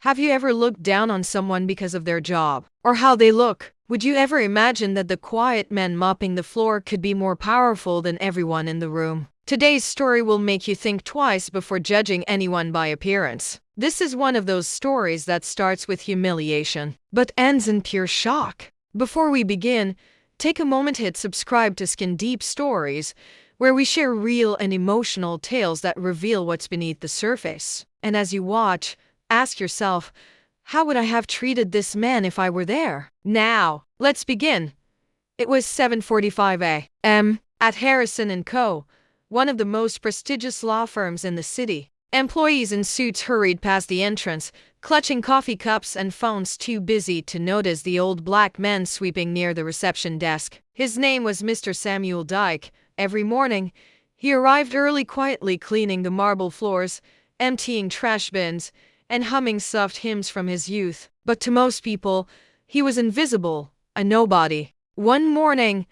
Have you ever looked down on someone because of their job or how they look? Would you ever imagine that the quiet man mopping the floor could be more powerful than everyone in the room? Today's story will make you think twice before judging anyone by appearance. This is one of those stories that starts with humiliation, but ends in pure shock. Before we begin, take a moment to hit subscribe to Skin Deep Stories, where we share real and emotional tales that reveal what's beneath the surface. And as you watch, ask yourself, how would I have treated this man if I were there? Now, let's begin. It was 7:45 a.m. at Harrison & Co., one of the most prestigious law firms in the city. Employees in suits hurried past the entrance, clutching coffee cups and phones, too busy to notice the old black man sweeping near the reception desk. His name was Mr. Samuel Dike. Every morning, he arrived early, quietly cleaning the marble floors, emptying trash bins, and humming soft hymns from his youth. But to most people, he was invisible, a nobody. One morning,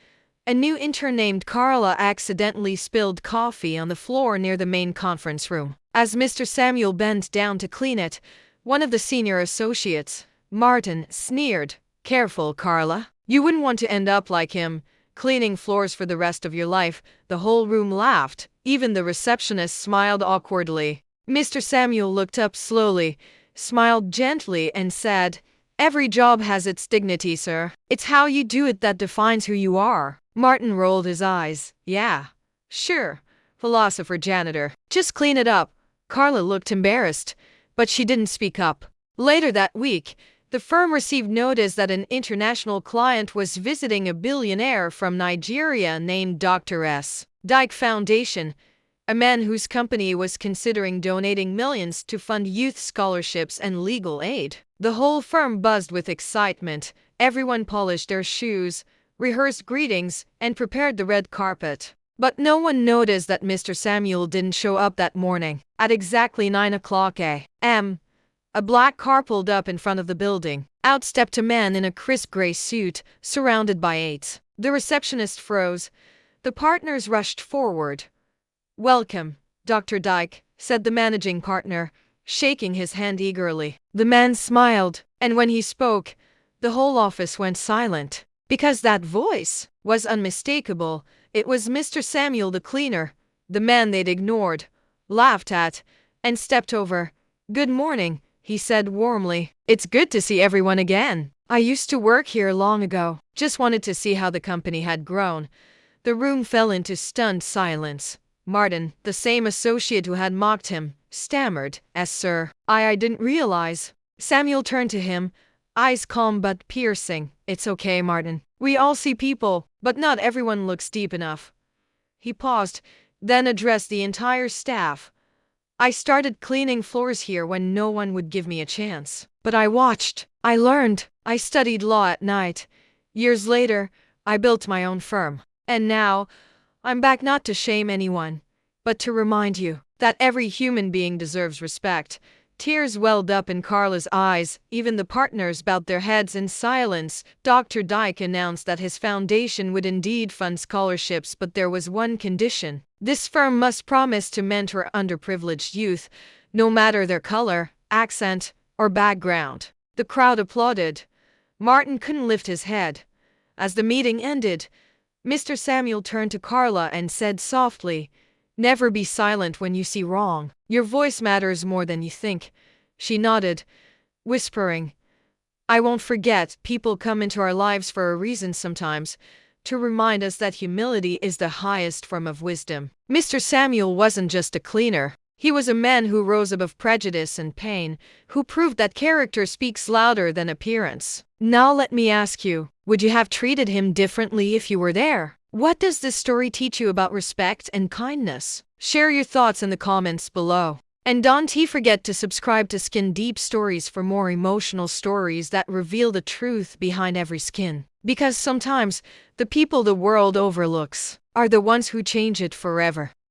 a new intern named Carla accidentally spilled coffee on the floor near the main conference room. As Mr. Samuel bent down to clean it, one of the senior associates, Martin, sneered, "Careful, Carla. You wouldn't want to end up like him, cleaning floors for the rest of your life." The whole room laughed. Even the receptionist smiled awkwardly. Mr. Samuel looked up slowly, smiled gently, and said, "Every job has its dignity, sir. It's how you do it that defines who you are." Martin rolled his eyes. "Yeah, sure, philosopher janitor. Just clean it up." Carla looked embarrassed, but she didn't speak up. Later that week, the firm received notice that an international client was visiting a billionaire from Nigeria named Dr. S. Dike Foundation, a man whose company was considering donating millions to fund youth scholarships and legal aid. The whole firm buzzed with excitement. Everyone polished their shoes, rehearsed greetings, and prepared the red carpet. But no one noticed that Mr. Samuel didn't show up that morning. At exactly 9 o'clock a.m., a black car pulled up in front of the building. Out stepped a man in a crisp gray suit, surrounded by aides. The receptionist froze. The partners rushed forward. "Welcome, Dr. Dike," said the managing partner, shaking his hand eagerly. The man smiled, and when he spoke, the whole office went silent. Because that voice was unmistakable. It was Mr. Samuel, the cleaner, the man they'd ignored, laughed at, and stepped over. "Good morning," he said warmly. "It's good to see everyone again. I used to work here long ago. Just wanted to see how the company had grown." The room fell into stunned silence. Martin, the same associate who had mocked him, stammered, "Yes, sir. I didn't realize." Samuel turned to him, eyes calm but piercing. "It's okay, Martin. We all see people, but not everyone looks deep enough." He paused, then addressed the entire staff. "I started cleaning floors here when no one would give me a chance. But I watched, I learned, I studied law at night. Years later, I built my own firm. And now, I'm back not to shame anyone, but to remind you that every human being deserves respect." Tears welled up in Carla's eyes. Even the partners bowed their heads in silence. Dr. Dike announced that his foundation would indeed fund scholarships, but there was one condition. This firm must promise to mentor underprivileged youth, no matter their color, accent, or background. The crowd applauded. Martin couldn't lift his head. As the meeting ended, Mr. Samuel turned to Carla and said softly, "Never be silent when you see wrong. Your voice matters more than you think." She nodded, whispering, "I won't forget. People come into our lives for a reason sometimes, to remind us that humility is the highest form of wisdom." Mr. Samuel wasn't just a cleaner. He was a man who rose above prejudice and pain, who proved that character speaks louder than appearance. Now let me ask you, would you have treated him differently if you were there? What does this story teach you about respect and kindness? Share your thoughts in the comments below. And don't forget to subscribe to Skin Deep Stories for more emotional stories that reveal the truth behind every skin. Because sometimes, the people the world overlooks are the ones who change it forever.